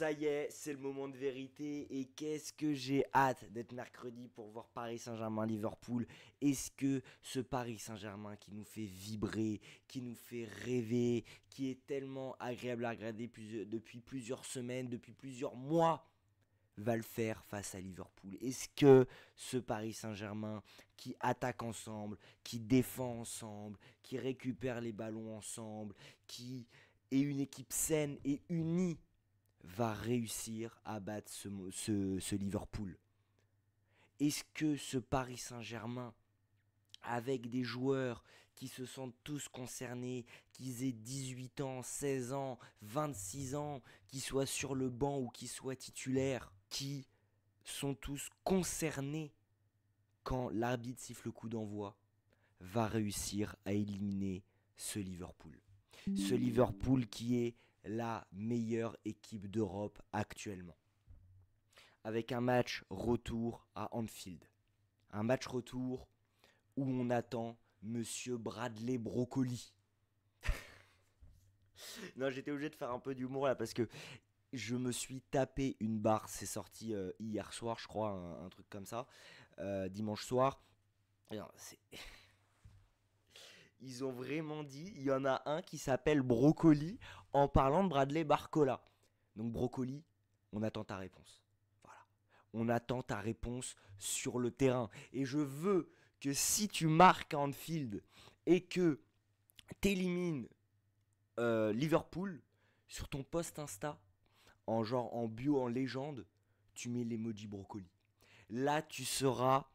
Ça y est, c'est le moment de vérité et qu'est-ce que j'ai hâte d'être mercredi pour voir Paris Saint-Germain-Liverpool. Est-ce que ce Paris Saint-Germain qui nous fait vibrer, qui nous fait rêver, qui est tellement agréable à regarder depuis plusieurs semaines, depuis plusieurs mois, va le faire face à Liverpool? Est-ce que ce Paris Saint-Germain qui attaque ensemble, qui défend ensemble, qui récupère les ballons ensemble, qui est une équipe saine et unie, va réussir à battre ce Liverpool? Est-ce que ce Paris Saint-Germain, avec des joueurs qui se sentent tous concernés, qu'ils aient 18 ans, 16 ans, 26 ans, qu'ils soient sur le banc ou qu'ils soient titulaires, qui sont tous concernés quand l'arbitre siffle le coup d'envoi, va réussir à éliminer ce Liverpool? Ce Liverpool qui est la meilleure équipe d'Europe actuellement. Avec un match retour à Anfield. Un match retour où on attend Monsieur Bradley Brocoli. Non, j'étais obligé de faire un peu d'humour là parce que je me suis tapé une barre. C'est sorti hier soir, je crois, un truc comme ça, dimanche soir. Alors, ils ont vraiment dit, il y en a un qui s'appelle Brocoli en parlant de Bradley Barcola. Donc Brocoli, on attend ta réponse. Voilà. On attend ta réponse sur le terrain. Et je veux que si tu marques à Anfield et que t'élimines Liverpool, sur ton post Insta, en bio, en légende, tu mets l'emoji Brocoli. Là, tu seras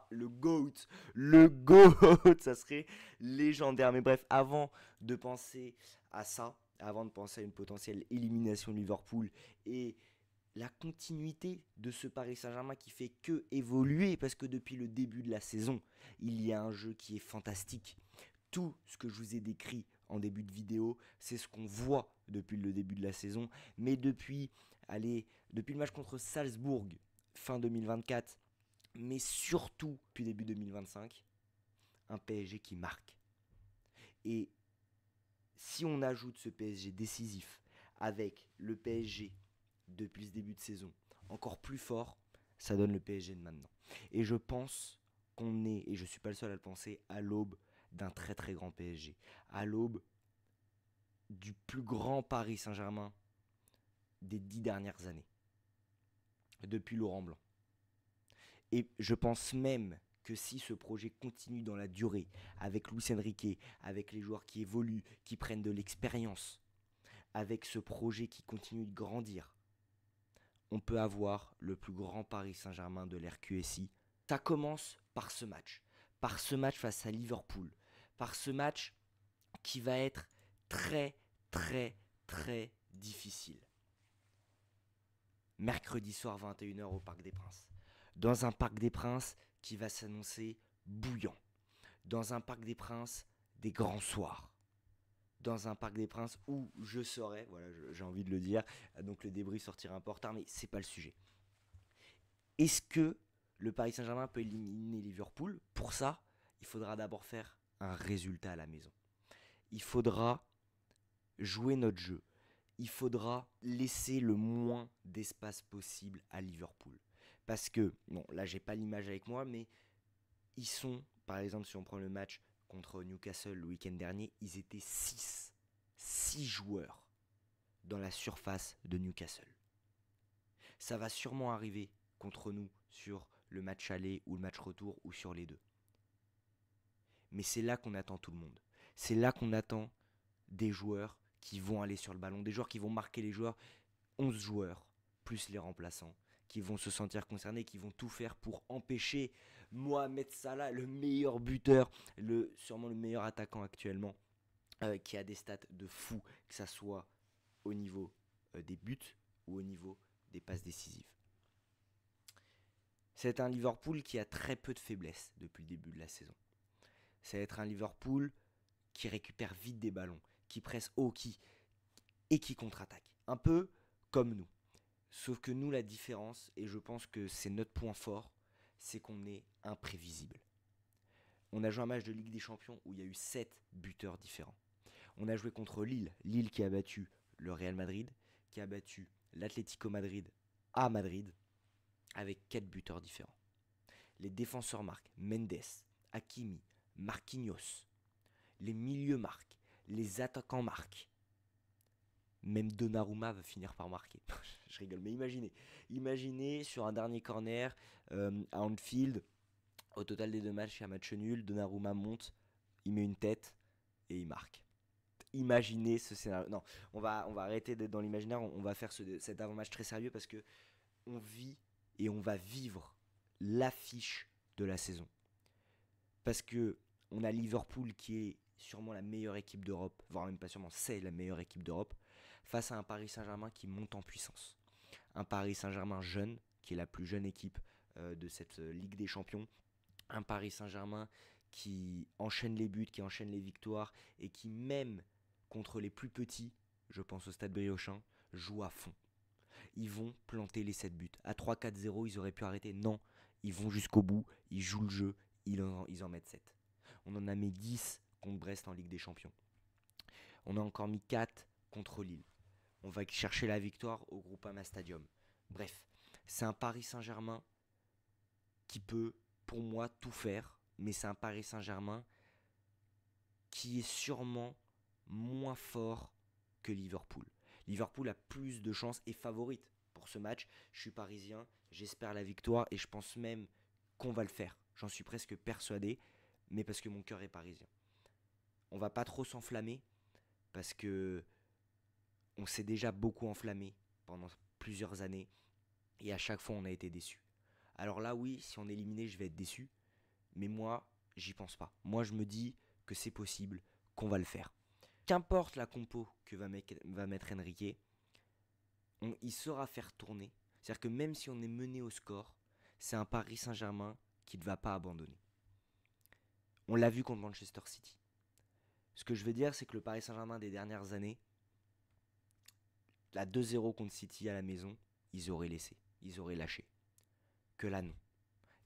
le GOAT. Le GOAT, ça serait légendaire. Mais bref, avant de penser à ça, avant de penser à une potentielle élimination de Liverpool et la continuité de ce Paris Saint-Germain qui fait que évoluer, parce que depuis le début de la saison, il y a un jeu qui est fantastique. Tout ce que je vous ai décrit en début de vidéo, c'est ce qu'on voit depuis le début de la saison. Mais depuis le match contre Salzbourg, fin 2024, mais surtout depuis début 2025, un PSG qui marque. Et si on ajoute ce PSG décisif avec le PSG depuis ce début de saison encore plus fort, ça donne le PSG de maintenant. Et je pense qu'on est, et je ne suis pas le seul à le penser, à l'aube d'un très très grand PSG, à l'aube du plus grand Paris Saint-Germain des 10 dernières années, depuis Laurent Blanc. Et je pense même que si ce projet continue dans la durée, avec Luis Enrique, avec les joueurs qui évoluent, qui prennent de l'expérience, avec ce projet qui continue de grandir, on peut avoir le plus grand Paris Saint-Germain de l'ère QSI. Ça commence par ce match face à Liverpool, par ce match qui va être très, très, très difficile. Mercredi soir 21 h au Parc des Princes. Dans un Parc des Princes qui va s'annoncer bouillant. Dans un Parc des Princes des grands soirs. Dans un Parc des Princes où je serai, voilà, j'ai envie de le dire, donc le débris sortira un peu en retard, mais c'est pas le sujet. Est-ce que le Paris Saint-Germain peut éliminer Liverpool? Pour ça, il faudra d'abord faire un résultat à la maison. Il faudra jouer notre jeu. Il faudra laisser le moins d'espace possible à Liverpool. Parce que, bon, là j'ai pas l'image avec moi, mais ils sont, par exemple, si on prend le match contre Newcastle le week-end dernier, ils étaient 6 joueurs dans la surface de Newcastle. Ça va sûrement arriver contre nous sur le match aller ou le match retour ou sur les deux. Mais c'est là qu'on attend tout le monde. C'est là qu'on attend des joueurs qui vont aller sur le ballon, des joueurs qui vont marquer les joueurs, 11 joueurs, plus les remplaçants, qui vont se sentir concernés, qui vont tout faire pour empêcher Mohamed Salah, le meilleur buteur, sûrement le meilleur attaquant actuellement, qui a des stats de fou, que ça soit au niveau des buts ou au niveau des passes décisives. C'est un Liverpool qui a très peu de faiblesses depuis le début de la saison. Ça va être un Liverpool qui récupère vite des ballons, qui presse haut, et qui contre-attaque. Un peu comme nous. Sauf que nous, la différence, et je pense que c'est notre point fort, c'est qu'on est imprévisible. On a joué un match de Ligue des Champions où il y a eu 7 buteurs différents. On a joué contre Lille qui a battu le Real Madrid, qui a battu l'Atlético Madrid à Madrid avec 4 buteurs différents. Les défenseurs marquent Mendes, Hakimi, Marquinhos. Les milieux marquent, les attaquants marquent. Même Donnarumma va finir par marquer. Je rigole, mais imaginez sur un dernier corner à Anfield, au total des 2 matchs, il y a match nul, Donnarumma monte, il met une tête et il marque. Imaginez ce scénario. Non, on va arrêter d'être dans l'imaginaire, on va faire cet avant-match très sérieux parce que on vit et on va vivre l'affiche de la saison. Parce que on a Liverpool qui est sûrement la meilleure équipe d'Europe, voire même pas sûrement, c'est la meilleure équipe d'Europe, face à un Paris Saint-Germain qui monte en puissance. Un Paris Saint-Germain jeune, qui est la plus jeune équipe de cette Ligue des Champions. Un Paris Saint-Germain qui enchaîne les buts, qui enchaîne les victoires et qui même contre les plus petits, je pense au Stade Briochin, joue à fond. Ils vont planter les 7 buts. À 3-4-0, ils auraient pu arrêter. Non, ils vont jusqu'au bout, ils jouent le jeu, ils en mettent 7. On en a mis 10 contre Brest en Ligue des Champions. On a encore mis 4 contre Lille. On va chercher la victoire au Groupama Stadium. Bref, c'est un Paris Saint-Germain qui peut, pour moi, tout faire. Mais c'est un Paris Saint-Germain qui est sûrement moins fort que Liverpool. Liverpool a plus de chances et favorite pour ce match. Je suis parisien, j'espère la victoire et je pense même qu'on va le faire. J'en suis presque persuadé, mais parce que mon cœur est parisien. On va pas trop s'enflammer parce que on s'est déjà beaucoup enflammé pendant plusieurs années et à chaque fois on a été déçu. Alors là oui, si on est éliminé, je vais être déçu, mais moi, j'y pense pas. Moi, je me dis que c'est possible, qu'on va le faire. Qu'importe la compo que va mettre Enrique, il saura faire tourner. C'est-à-dire que même si on est mené au score, c'est un Paris Saint-Germain qui ne va pas abandonner. On l'a vu contre Manchester City. Ce que je veux dire, c'est que le Paris Saint-Germain des dernières années, la 2-0 contre City à la maison, ils auraient laissé, ils auraient lâché. Que là, non.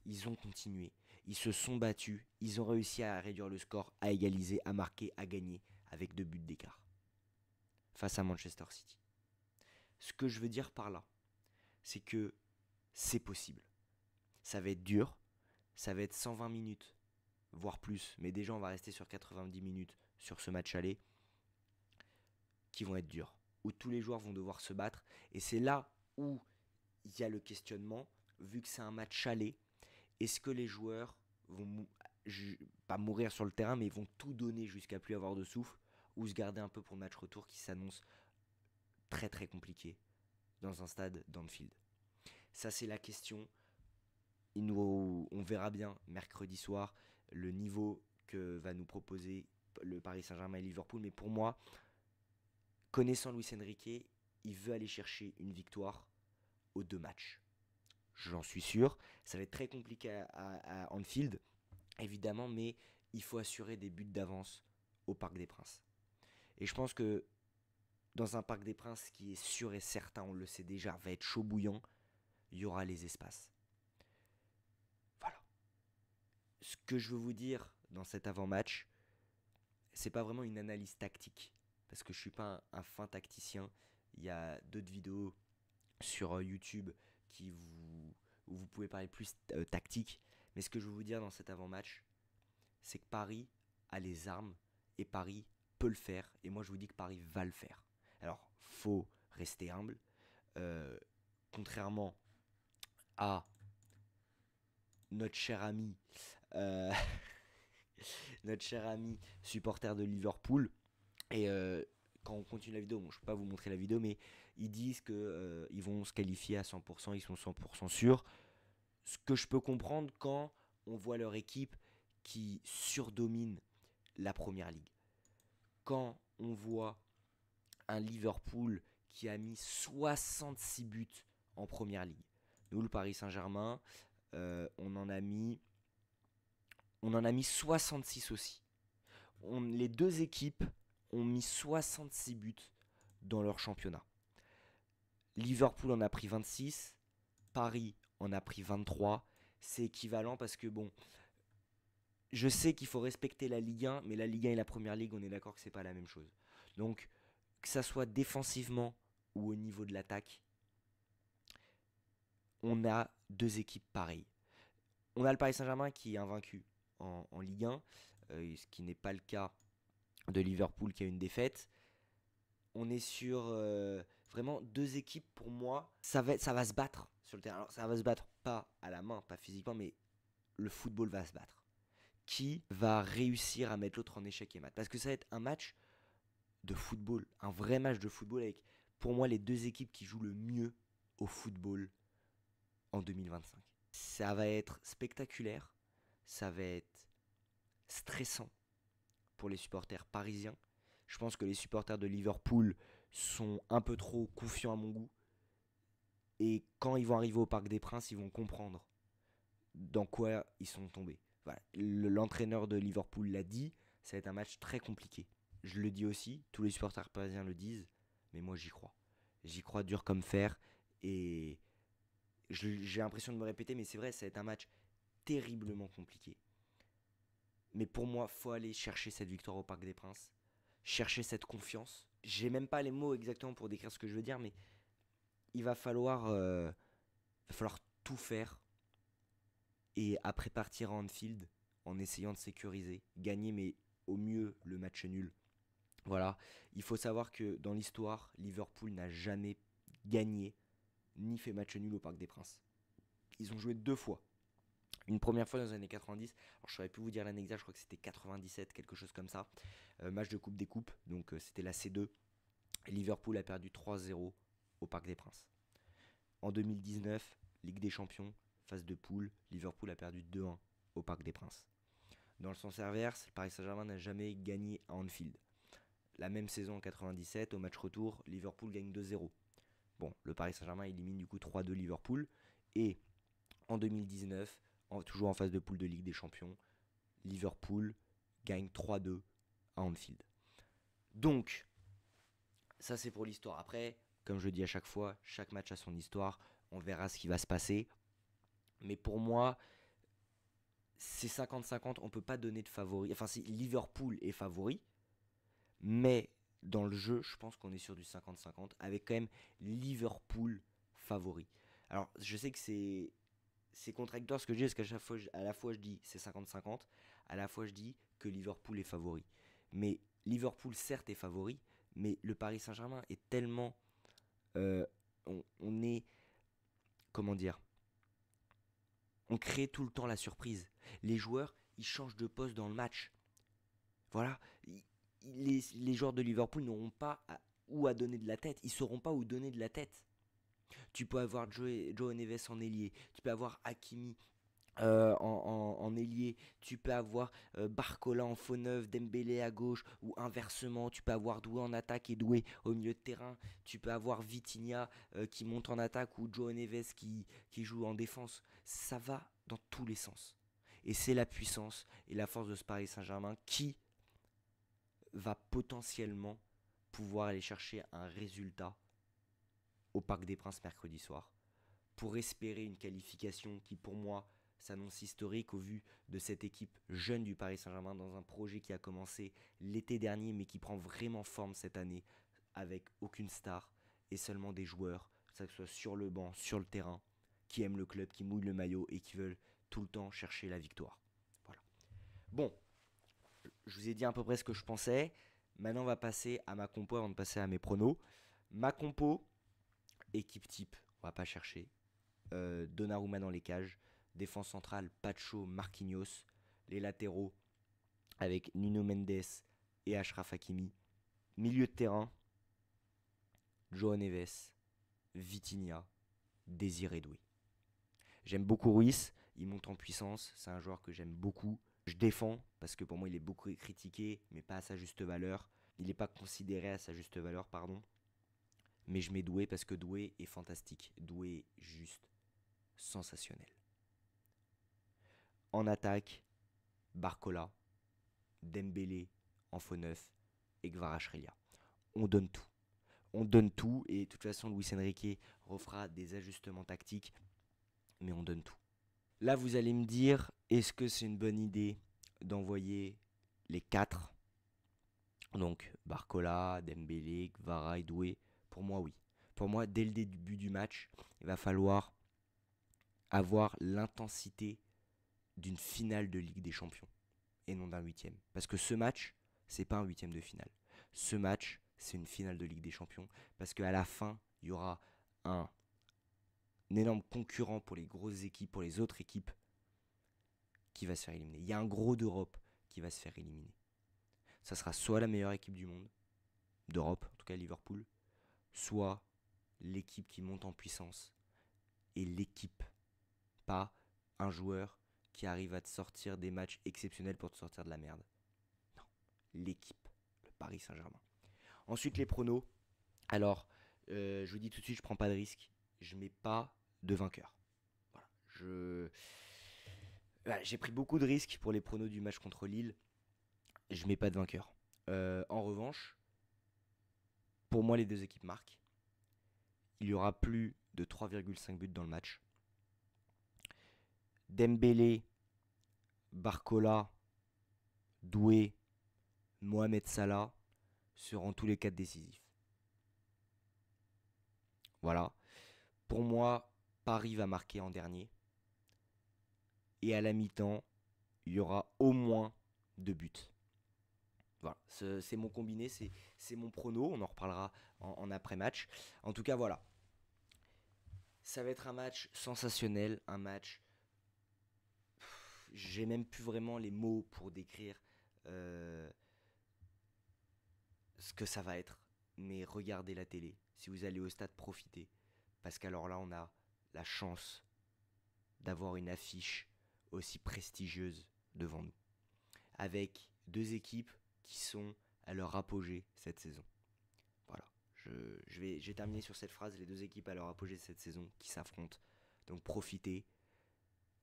Ils ont continué, ils se sont battus, ils ont réussi à réduire le score, à égaliser, à marquer, à gagner, avec 2 buts d'écart. Face à Manchester City. Ce que je veux dire par là, c'est que c'est possible. Ça va être dur, ça va être 120 minutes, voire plus, mais déjà on va rester sur 90 minutes sur ce match aller, qui vont être durs, où tous les joueurs vont devoir se battre, et c'est là où il y a le questionnement, vu que c'est un match aller, est-ce que les joueurs vont pas mourir sur le terrain, mais ils vont tout donner jusqu'à plus avoir de souffle, ou se garder un peu pour le match retour qui s'annonce très très compliqué dans un stade d'Anfield. Ça c'est la question. On verra bien mercredi soir le niveau que va nous proposer le Paris Saint-Germain et Liverpool. Mais pour moi, connaissant Luis Enrique, il veut aller chercher une victoire aux 2 matchs. J'en suis sûr. Ça va être très compliqué à Anfield, évidemment, mais il faut assurer des buts d'avance au Parc des Princes. Et je pense que dans un Parc des Princes qui est sûr et certain, on le sait déjà, va être chaud bouillant, il y aura les espaces. Voilà. Ce que je veux vous dire dans cet avant-match, c'est pas vraiment une analyse tactique, parce que je suis pas un fin tacticien. Il y a d'autres vidéos sur YouTube où vous pouvez parler plus tactique. Mais ce que je veux vous dire dans cet avant-match, c'est que Paris a les armes et Paris peut le faire. Et moi, je vous dis que Paris va le faire. Alors, faut rester humble. Contrairement à notre cher ami, euh, notre cher ami supporter de Liverpool. Et quand on continue la vidéo, bon, je ne peux pas vous montrer la vidéo, mais ils disent qu'ils vont se qualifier à 100%, ils sont 100% sûrs. Ce que je peux comprendre quand on voit leur équipe qui surdomine la Première Ligue. Quand on voit un Liverpool qui a mis 66 buts en Première Ligue. Nous, le Paris Saint-Germain, on en a mis 66 aussi. Les 2 équipes ont mis 66 buts dans leur championnat. Liverpool en a pris 26, Paris en a pris 23. C'est équivalent parce que bon, je sais qu'il faut respecter la Ligue 1, mais la Ligue 1 et la Première Ligue, on est d'accord que c'est pas la même chose. Donc, que ça soit défensivement ou au niveau de l'attaque, on a deux équipes pareilles. On a le Paris Saint-Germain qui est invaincu en Ligue 1, ce qui n'est pas le cas de Liverpool qui a une défaite. On est sur vraiment deux équipes pour moi. Ça va se battre sur le terrain. Alors ça va se battre pas à la main, pas physiquement, mais le football va se battre. Qui va réussir à mettre l'autre en échec et mat? Parce que ça va être un match de football, un vrai match de football avec pour moi les deux équipes qui jouent le mieux au football en 2025. Ça va être spectaculaire, ça va être stressant pour les supporters parisiens. Je pense que les supporters de Liverpool sont un peu trop confiants à mon goût. Et quand ils vont arriver au Parc des Princes, ils vont comprendre dans quoi ils sont tombés. Voilà. L'entraîneur de Liverpool l'a dit, ça va être un match très compliqué. Je le dis aussi, tous les supporters parisiens le disent, mais moi j'y crois. J'y crois dur comme fer. Et j'ai l'impression de me répéter, mais c'est vrai, ça va être un match terriblement compliqué. Mais pour moi, il faut aller chercher cette victoire au Parc des Princes, chercher cette confiance. J'ai même pas les mots exactement pour décrire ce que je veux dire, mais il va falloir tout faire et après partir à Anfield en essayant de sécuriser, gagner mais au mieux le match nul. Voilà, il faut savoir que dans l'histoire, Liverpool n'a jamais gagné ni fait match nul au Parc des Princes. Ils ont joué deux fois. Une première fois dans les années 90, alors je ne saurais plus vous dire l'année exacte, je crois que c'était 97, quelque chose comme ça. Match de Coupe des Coupes, donc c'était la C2. Liverpool a perdu 3-0 au Parc des Princes. En 2019, Ligue des Champions, phase de poule, Liverpool a perdu 2-1 au Parc des Princes. Dans le sens inverse, le Paris Saint-Germain n'a jamais gagné à Anfield. La même saison en 97, au match retour, Liverpool gagne 2-0. Bon, le Paris Saint-Germain élimine du coup 3-2 Liverpool. Et en 2019, toujours en phase de poule de Ligue des Champions, Liverpool gagne 3-2 à Anfield. Donc, ça c'est pour l'histoire. Après, comme je dis à chaque fois, chaque match a son histoire. On verra ce qui va se passer. Mais pour moi, c'est 50-50. On ne peut pas donner de favori. Enfin, si Liverpool est favori. Mais dans le jeu, je pense qu'on est sur du 50-50. Avec quand même Liverpool favori. Alors, je sais que c'est contradictoire ce que je dis. Parce qu'à chaque fois, à la fois je dis c'est 50-50. À la fois je dis que Liverpool est favori. Mais Liverpool certes est favori. Mais le Paris Saint-Germain est tellement... on est... Comment dire? On crée tout le temps la surprise. Les joueurs, ils changent de poste dans le match. Voilà. Les joueurs de Liverpool n'auront pas où à donner de la tête. Ils ne sauront pas où donner de la tête. Tu peux avoir Joe Neves en ailier. Tu peux avoir Hakimi en ailier. Tu peux avoir Barcola en faux neuf, Dembélé à gauche. Ou inversement, tu peux avoir Doué en attaque et Doué au milieu de terrain. Tu peux avoir Vitinha qui monte en attaque ou Joe Neves qui joue en défense. Ça va dans tous les sens. Et c'est la puissance et la force de ce Paris Saint-Germain qui va potentiellement pouvoir aller chercher un résultat au Parc des Princes mercredi soir pour espérer une qualification qui pour moi s'annonce historique au vu de cette équipe jeune du Paris Saint-Germain dans un projet qui a commencé l'été dernier mais qui prend vraiment forme cette année avec aucune star et seulement des joueurs, que ce soit sur le banc, sur le terrain, qui aiment le club, qui mouillent le maillot et qui veulent tout le temps chercher la victoire. Voilà. Bon, je vous ai dit à peu près ce que je pensais. Maintenant, on va passer à ma compo avant de passer à mes pronos. Ma compo, équipe type, on va pas chercher. Donnarumma dans les cages. Défense centrale, Pacho, Marquinhos. Les latéraux, avec Nuno Mendes et Achraf Hakimi. Milieu de terrain, João Neves, Vitinha, Désiré Doué. J'aime beaucoup Ruiz, il monte en puissance, c'est un joueur que j'aime beaucoup. Je défends parce que pour moi il est beaucoup critiqué, mais pas à sa juste valeur. Il n'est pas considéré à sa juste valeur, pardon. Mais je mets Doué parce que Doué est fantastique. Doué est juste sensationnel. En attaque, Barcola, Dembélé en faux neuf et Kvaratskhelia. On donne tout. On donne tout et de toute façon Luis Enrique refera des ajustements tactiques, mais on donne tout. Là vous allez me dire, est-ce que c'est une bonne idée d'envoyer les 4? Donc Barcola, Dembélé, Kvara et Doué. Pour moi oui. Pour moi, dès le début du match, il va falloir avoir l'intensité d'une finale de Ligue des Champions et non d'un huitième. Parce que ce match, c'est pas un huitième de finale. Ce match, c'est une finale de Ligue des Champions. Parce qu'à la fin, il y aura un énorme concurrent pour les grosses équipes, pour les autres équipes, qui va se faire éliminer. Il y a un gros d'Europe qui va se faire éliminer. Ça sera soit la meilleure équipe du monde, d'Europe, en tout cas Liverpool, soit l'équipe qui monte en puissance. Et l'équipe, pas un joueur qui arrive à te sortir des matchs exceptionnels pour te sortir de la merde. Non, l'équipe, le Paris Saint-Germain. Ensuite, les pronos. Alors, je vous dis tout de suite, je prends pas de risque. Je mets pas de vainqueur. Voilà. J'ai pris beaucoup de risques pour les pronos du match contre Lille. Je mets pas de vainqueur. En revanche, pour moi, les deux équipes marquent. Il y aura plus de 3,5 buts dans le match. Dembélé, Barcola, Doué, Mohamed Salah seront tous les quatre décisifs. Voilà. Pour moi, Paris va marquer en dernier. Et à la mi-temps, il y aura au moins 2 buts. Voilà, c'est mon combiné, c'est mon prono. On en reparlera en après-match. En tout cas, voilà. Ça va être un match sensationnel, un match. J'ai même plus vraiment les mots pour décrire ce que ça va être. Mais regardez la télé. Si vous allez au stade, profitez. Parce qu'alors là, on a la chance d'avoir une affiche aussi prestigieuse devant nous. Avec deux équipes qui sont à leur apogée cette saison. Voilà. Je vais terminer sur cette phrase. Les deux équipes à leur apogée cette saison qui s'affrontent. Donc profitez.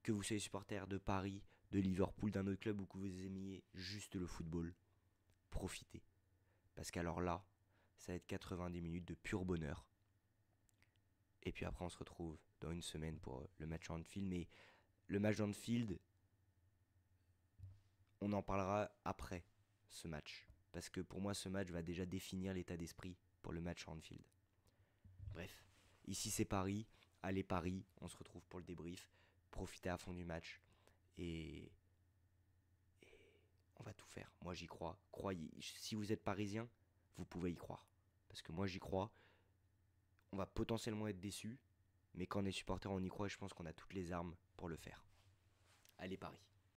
Que vous soyez supporter de Paris, de Liverpool, d'un autre club ou que vous aimiez juste le football. Profitez. Parce qu'alors là, ça va être 90 minutes de pur bonheur. Et puis après, on se retrouve dans une semaine pour le match Anfield. Mais le match d'Anfield, on en parlera après ce match. Parce que pour moi, ce match va déjà définir l'état d'esprit pour le match Anfield. Bref, ici c'est Paris. Allez Paris, on se retrouve pour le débrief. Profitez à fond du match. Et on va tout faire. Moi j'y crois. Croyez. Si vous êtes parisien, vous pouvez y croire. Parce que moi j'y crois. On va potentiellement être déçus. Mais quand on est supporter, on y croit et je pense qu'on a toutes les armes pour le faire. Allez Paris.